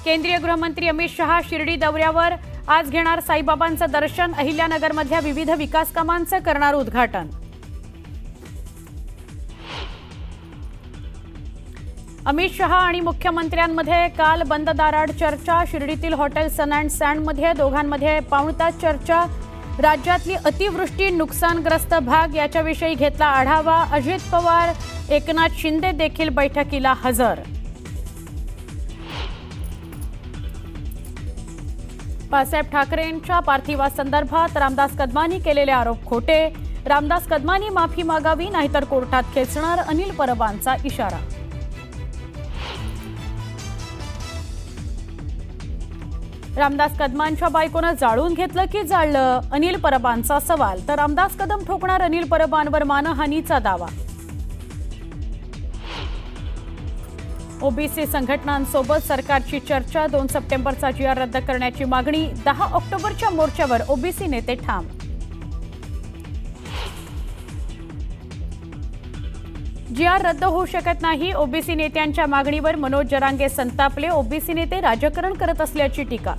केंद्रीय गृहमंत्री अमित शहा शिर्डी दौऱ्यावर आज घेणार साईबाबांचं दर्शन। अहिल्यानगरमधल्या विविध विकास कामांचं करणार उद्घाटन। अमित शहा आणि मुख्यमंत्र्यांमध्ये काल बंद दाराआड चर्चा। शिर्डीतील हॉटेल सन अँड सँडमध्ये दोघांमध्ये पाऊण तास चर्चा। राज्यातली अतिवृष्टी नुकसानग्रस्त भाग याच्याविषयी घेतला आढावा। अजित पवार एकनाथ शिंदे देखील बैठकीला हजर। बाळासाहेब ठाकरेंच्या पार्थिवासंदर्भात रामदास कदमांनी केलेले आरोप खोटे। रामदास कदमांनी माफी मागावी नाहीतर कोर्टात खेचणार, अनिल परबांचा इशारा। रामदास कदमांच्या बायकोनं जाळून घेतलं की जाळलं, अनिल परबांचा सवाल। तर रामदास कदम ठोकणार अनिल परबांवर मानहानीचा दावा। ओबीसी संघटनांसोबत सरकारची चर्चा। 2 सप्टेंबरचा GR रद्द करण्याची मागणी। 10 ऑक्टोबरच्या मोर्चावर ओबीसी नेते ठाम। GR रद्द होऊ शकत नाही, ओबीसी नेत्यांच्या मागणीवर मनोज जरांगे संतापले। ओबीसी नेते राजकारण करत असल्याची टीका।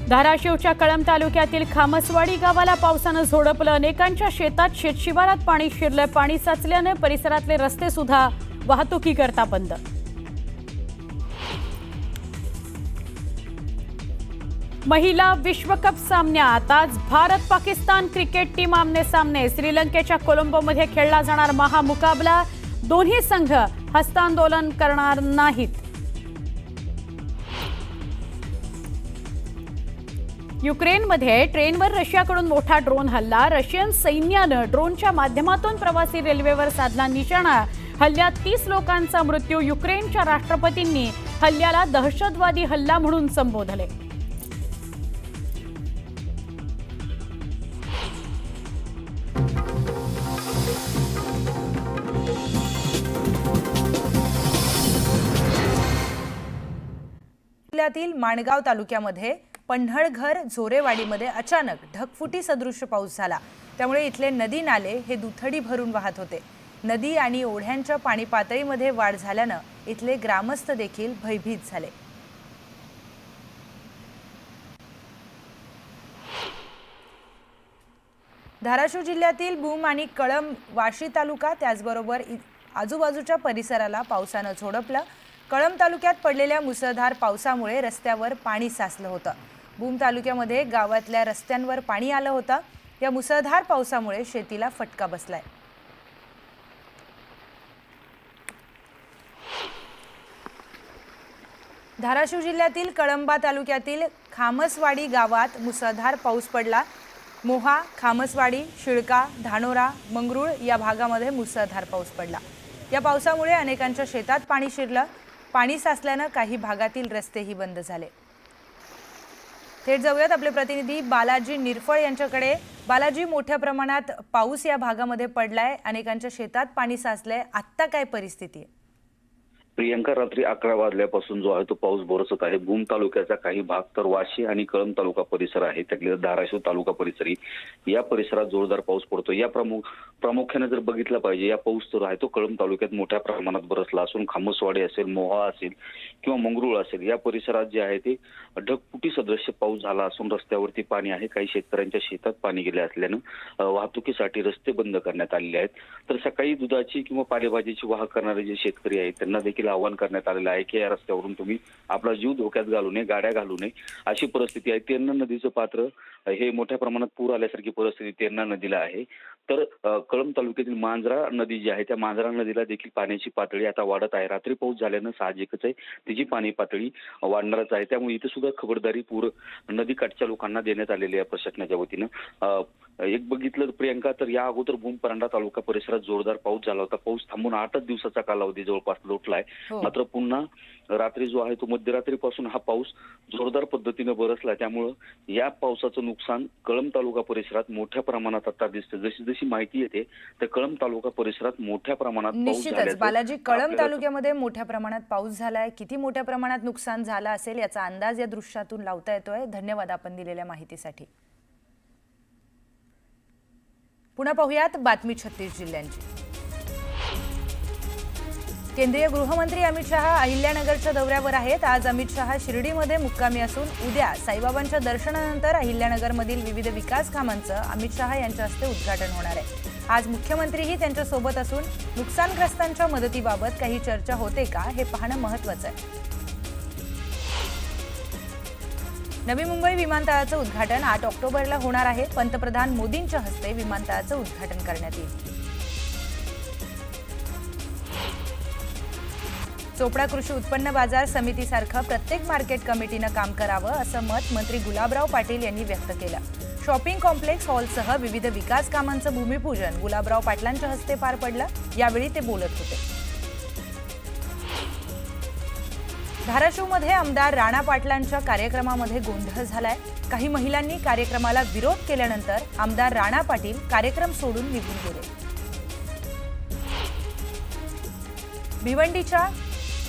धाराशिवच्या कळंब तालुक्यातील खामसवाडी गावाला पावसानं झोडपलं। अनेकांच्या शेतात शेतशिवारात पाणी शिरलं। पाणी साचल्याने परिसरातले रस्ते सुद्धा वाहतुकीकरता बंद। महिला विश्वकप सामन्यात आज भारत पाकिस्तान क्रिकेट टीम आमने सामने। श्रीलंकेच्या कोलंबोमध्ये खेळला जाणार महामुकाबला। दोन्ही संघ हस्तांदोलन करणार नाहीत। युक्रेनमध्ये ट्रेनवर रशियाकडून मोठा ड्रोन हल्ला। रशियन सैन्यानं ड्रोनच्या माध्यमातून प्रवासी रेल्वेवर साधला निशाणा। हल्ल्यात 30 लोकांचा मृत्यू। युक्रेनच्या राष्ट्रपतींनी हल्ल्याला दहशतवादी हल्ला म्हणून संबोधले। जिल्ह्यातील माणगाव तालुक्यामध्ये पन्हाळघर झोरेवाडीमध्ये अचानक ढगफुटी सदृश्य पाऊस झाला। त्यामुळे इथले नदी नाले हे दुथडी भरून वाहत होते। नदी आणि ओढ्यांच्या पाणी पातळीमध्ये वाढ झाल्याने इथले ग्रामस्थ देखील भयभीत झाले। धाराशिव जिल्ह्यातील भूम आणि कळंब वाशी तालुका त्याचबरोबर आजूबाजूच्या परिसराला पावसानं झोडपलं। कळंब तालुक्यात पडलेल्या मुसळधार पावसामुळे रस्त्यावर पाणी साचलं होतं। भूम तालुक्यामध्ये गावातल्या रस्त्यांवर पाणी आलं होतं। या मुसळधार पावसामुळे शेतीला फटका बसलाय। धाराशिव जिल्ह्यातील कळंबा तालुक्यातील खामसवाडी गावात मुसळधार पाऊस पडला। मोहा, खामसवाडी, शिळका, धानोरा, मंगरुळ या भागामध्ये मुसळधार पाऊस पडला। या पावसामुळे अनेकांच्या शेतात पाणी शिरलं। पाणी साचल्याने काही भागातील रस्तेही बंद झाले। थेट जाऊयात आपले प्रतिनिधी बालाजी निरफळ यांच्याकडे। बालाजी, मोठ्या प्रमाणात पाऊस या भागामध्ये पडलाय, अनेकांच्या शेतात पाणी साचलंय, आत्ता काय परिस्थिती आहे? प्रियंका, रात्री 11 वाजल्यापासून जो आहे तो पाऊस बरसत आहे। भूम तालुक्याचा काही भाग तर वाशी आणि कळंब तालुका परिसर आहे, त्यातले धाराशिव तालुका परिसरी या परिसरात जोरदार पाऊस पडतो। या प्रामुख्याने जर बघितलं पाहिजे, या पाऊस जो आहे तो कळंब तालुक्यात मोठ्या प्रमाणात बरसला असून खामसवाडी असेल, मोहा असेल किंवा मंगरुळ असेल या परिसरात जे आहे ते ढगफुटी सदृश्य पाऊस झाला असून रस्त्यावरती पाणी आहे। काही शेतकऱ्यांच्या शेतात पाणी गेले असल्यानं वाहतुकीसाठी रस्ते बंद करण्यात आलेले आहेत। तर सकाळी दुधाची किंवा पालेभाजीची वाहक करणारे जे शेतकरी आहेत त्यांना देखील आवाहन करण्यात आलेलं आहे की या रस्त्यावरून तुम्ही आपला जीव धोक्यात घालू नये, गाड्या घालू नये, अशी परिस्थिती आहे। तेरणा नदीचं पात्र हे मोठ्या प्रमाणात पूर आल्यासारखी परिस्थिती तेरणा नदीला आहे। तर कळंब तालुक्यातील मांजरा नदी जी आहे त्या मांजरा नदीला देखील पाण्याची पातळी आता वाढत आहे। रात्री पाऊस झाल्यानं साहजिकच आहे तिची पाणी पातळी वाढणारच आहे। त्यामुळे इथे सुद्धा खबरदारी पूर नदीकाठच्या लोकांना देण्यात आलेली आहे प्रशासनाच्या वतीनं। एक बघितलं प्रियंका तर या अगोदर भूम परांडा तालुका परिसरात जोरदार पाऊस झाला होता। पाऊस थांबून 8 दिवसाचा कालावधी जवळपास लोटलाय। मात्र पुन्हा रात्री जो आहे तो मध्यरात्रीपासून हा पाऊस जोरदार पद्धतीने बरसला। त्यामुळे या पावसाचं नुकसान कळंब तालुका परिसरात मोठ्या प्रमाणात आता दिसते। जशी जशी माहिती येते तर कळंब तालुका परिसरात मोठ्या प्रमाणात पाऊस निश्चितच बालाजी, कळंब तालुक्यामध्ये मोठ्या प्रमाणात पाऊस झालाय। किती मोठ्या प्रमाणात नुकसान झालं असेल याचा अंदाज या दृश्यातून लावता येतोय। धन्यवाद आपण दिलेल्या माहितीसाठी। पुन्हा पाहूयात बातमी 36 जिल्ह्यांची। केंद्रीय गृहमंत्री अमित शहा अहिल्यानगरच्या दौऱ्यावर आहेत। आज अमित शहा शिर्डीमध्ये मुक्कामी असून उद्या साईबाबांच्या दर्शनानंतर अहिल्यानगरमधील विविध विकास कामांचं अमित शहा यांच्या हस्ते उद्घाटन होणार आहे। आज मुख्यमंत्रीही त्यांच्या सोबत असून नुकसानग्रस्तांच्या मदतीबाबत काही चर्चा होते का हे पाहणं महत्त्वाचं आहे। नवी मुंबई विमानतळाचं उद्घाटन 8 ऑक्टोबरला होणार आहे। पंतप्रधान मोदींच्या हस्ते विमानतळाचं उद्घाटन करण्यात येईल। चोपडा कृषी उत्पन्न बाजार समितीसारखं प्रत्येक मार्केट कमिटीनं काम करावं असं मत मंत्री गुलाबराव पाटील यांनी व्यक्त केलं। शॉपिंग कॉम्प्लेक्स हॉलसह विविध विकास कामांचं भूमिपूजन गुलाबराव पाटलांच्या हस्ते पार पडलं। यावेळी ते बोलत होते। धाराशिवमध्ये आमदार राणा पाटलांच्या कार्यक्रमामध्ये गोंधळ झालाय। काही महिलांनी कार्यक्रमाला विरोध केल्यानंतर आमदार राणा पाटील कार्यक्रम सोडून निघून गेले। भिवंडीच्या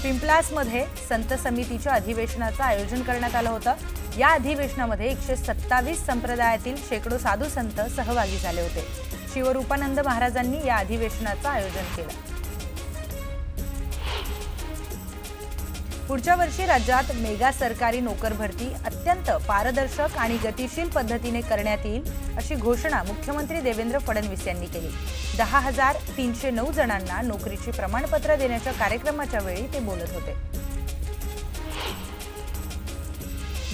पिंपलासमध्ये संत समितीच्या अधिवेशनाचं आयोजन करण्यात आलं होतं। या अधिवेशनामध्ये 127 संप्रदायातील शेकडो साधू संत सहभागी झाले होते। शिवरूपानंद महाराजांनी या अधिवेशनाचं आयोजन केलं। पुढच्या वर्षी राज्यात मेगा सरकारी नोकर भरती अत्यंत पारदर्शक आणि गतिशील पद्धतीने करण्यात येईल अशी घोषणा मुख्यमंत्री देवेंद्र फडणवीस यांनी केली। 10,309 जणांना नोकरीची प्रमाणपत्र देण्याच्या कार्यक्रमाच्या वेळी ते बोलत होते।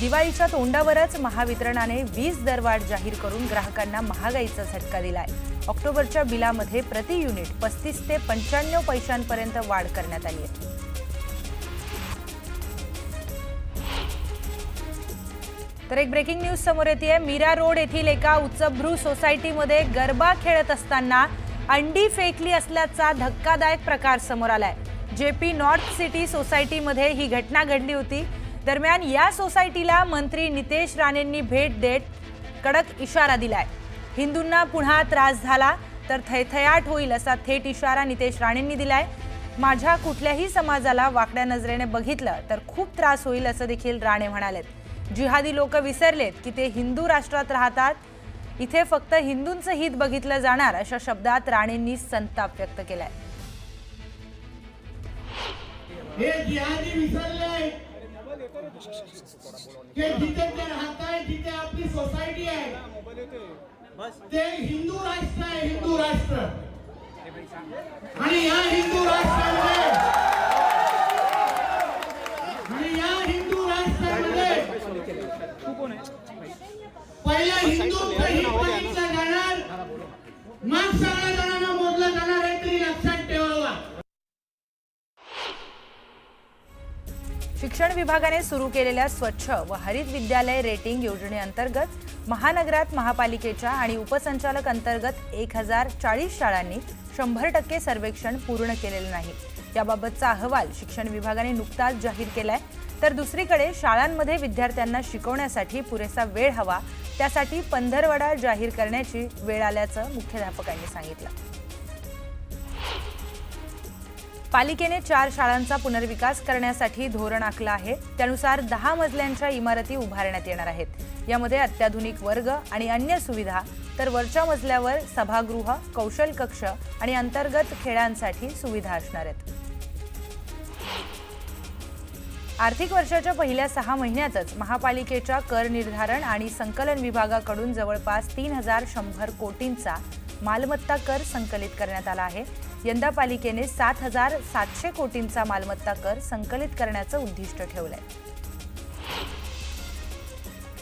दिवाळीच्या तोंडावरच महावितरणाने वीज दरवाढ जाहीर करून ग्राहकांना महागाईचा झटका दिलाय। ऑक्टोबरच्या बिलामध्ये प्रति युनिट 35 ते 95 पैशांपर्यंत वाढ करण्यात आली आहे। तर एक ब्रेकिंग न्यूज समोर येते। मीरा रोड येथील एका उच्चभ्रू सोसायटीमध्ये गरबा खेळत असताना अंडी फेकली असल्याचा धक्कादायक प्रकार समोर आलाय। जेपी नॉर्थ सिटी सोसायटीमध्ये ही घटना घडली होती। दरम्यान या सोसायटीला मंत्री नितेश राणेंनी भेट देत कडक इशारा दिलाय। हिंदूंना पुन्हा त्रास झाला तर थैथयाट होईल असा थेट इशारा नितेश राणेंनी दिलाय। माझ्या कुठल्याही समाजाला वाकड्या नजरेने बघितलं तर खूप त्रास होईल असं देखील राणे म्हणालेत। जिहादी लोक विसरलेत की ते हिंदू राष्ट्रात राहतात, इथे फक्त हिंदूंचं हित बघितलं जाणार अशा शब्दात राणेंनी संताप व्यक्त केलाय। हे जिहादी विसरले की जिथे ते राहतात, जिथे आपली सोसायटी आहे ते हिंदू राष्ट्र आहे, हिंदू राष्ट्र। आणि या हिंदू राष्ट्रामध्ये पहिला हिंदूंचं हित बघितलं जाणार, मग सगळ्या जणांना मोजलं जाणार आहे तरी लक्षात ठेवावा। शिक्षण विभागाने सुरू केलेल्या स्वच्छ व हरित विद्यालय रेटिंग योजनेअंतर्गत महानगरात महापालिकेच्या आणि उपसंचालक अंतर्गत 1040 शाळांनी 100% सर्वेक्षण पूर्ण केलेलं नाही। याबाबतचा अहवाल शिक्षण विभागाने नुकताच जाहीर केलाय। तर दुसरीकडे शाळांमध्ये विद्यार्थ्यांना शिकवण्यासाठी पुरेसा वेळ हवा, त्यासाठी पंधरवडा जाहीर करण्याची वेळ आल्याचं मुख्याध्यापकांनी सांगितलं। पालिकेने 4 शाळांचा पुनर्विकास करण्यासाठी धोरण आखलं आहे। त्यानुसार 10 मजल्यांच्या इमारती उभारण्यात येणार आहेत। यामध्ये अत्याधुनिक वर्ग आणि अन्य सुविधा, तर वरच्या मजल्यावर सभागृह, कौशल कक्ष आणि अंतर्गत खेळांसाठी सुविधा असणार आहेत। आर्थिक वर्षाच्या पहिल्या 6 महिन्यातच महापालिकेच्या कर निर्धारण आणि संकलन विभागाकडून जवळपास 3100 कोटींचा मालमत्ता कर संकलित करण्यात आला आहे। यंदा पालिकेने 7700 कोटींचा मालमत्ता कर संकलित करण्याचं उद्दिष्ट ठेवलंय।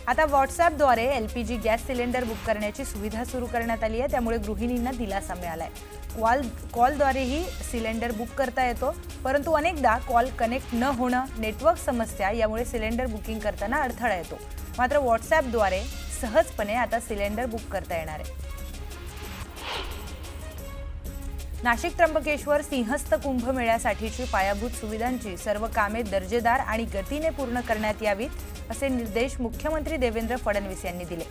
आता व्हॉट्सॲपद्वारे एलपीजी गॅस सिलेंडर बुक करण्याची सुविधा सुरू करण्यात आली आहे। त्यामुळे गृहिणींना दिलासा मिळालाय। कॉलद्वारेही सिलेंडर बुक करता येतो, परंतु अनेकदा कॉल कनेक्ट न होणं, नेटवर्क समस्या यामुळे सिलेंडर बुकिंग करताना अडथळा येतो। मात्र व्हॉट्सॲपद्वारे सहजपणे आता सिलेंडर बुक करता येणार आहे। नाशिक त्र्यंबकेश्वर सिंहस्थ कुंभमेळ्यासाठीची पायाभूत सुविधांची सर्व कामे दर्जेदार आणि गतीने पूर्ण करण्यात यावीत असे निर्देश मुख्यमंत्री देवेंद्र फडणवीस यांनी दिले।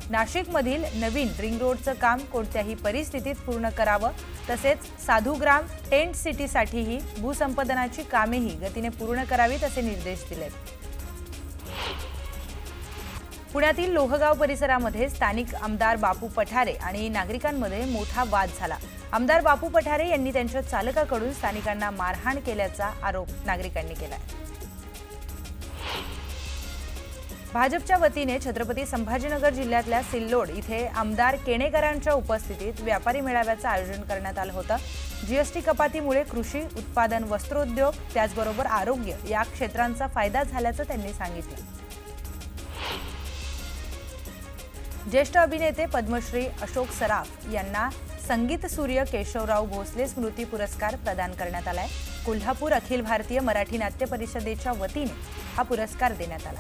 नाशिकमधील नवीन रिंग रोडचं काम कोणत्याही परिस्थितीत पूर्ण करावं, तसेच साधुग्राम टेंट सिटीसाठीही भूसंपादनाची कामेही गतीने पूर्ण करावीत असे निर्देश दिलेत। पुण्यातील लोहगाव परिसरामध्ये स्थानिक आमदार बापू पठारे आणि नागरिकांमध्ये मोठा वाद झाला। आमदार बापू पठारे यांनी त्यांच्या चालकाकडून स्थानिकांना मारहाण केल्याचा आरोप नागरिकांनी केलाय। भाजपच्या वतीने छत्रपती संभाजीनगर जिल्ह्यातल्या सिल्लोड इथे आमदार केणेकरांच्या उपस्थितीत व्यापारी मेळाव्याचं आयोजन करण्यात आलं होतं। जीएसटी कपातीमुळे कृषी उत्पादन, वस्त्रोद्योग त्याचबरोबर आरोग्य या क्षेत्रांचा फायदा झाल्याचं त्यांनी सांगितलं। ज्येष्ठ अभिनेते पद्मश्री अशोक सराफ यांना संगीत सूर्य केशवराव भोसले स्मृती पुरस्कार प्रदान करण्यात आलाय। कोल्हापूर अखिल भारतीय मराठी नाट्य परिषदेच्या वतीने हा पुरस्कार देण्यात आला।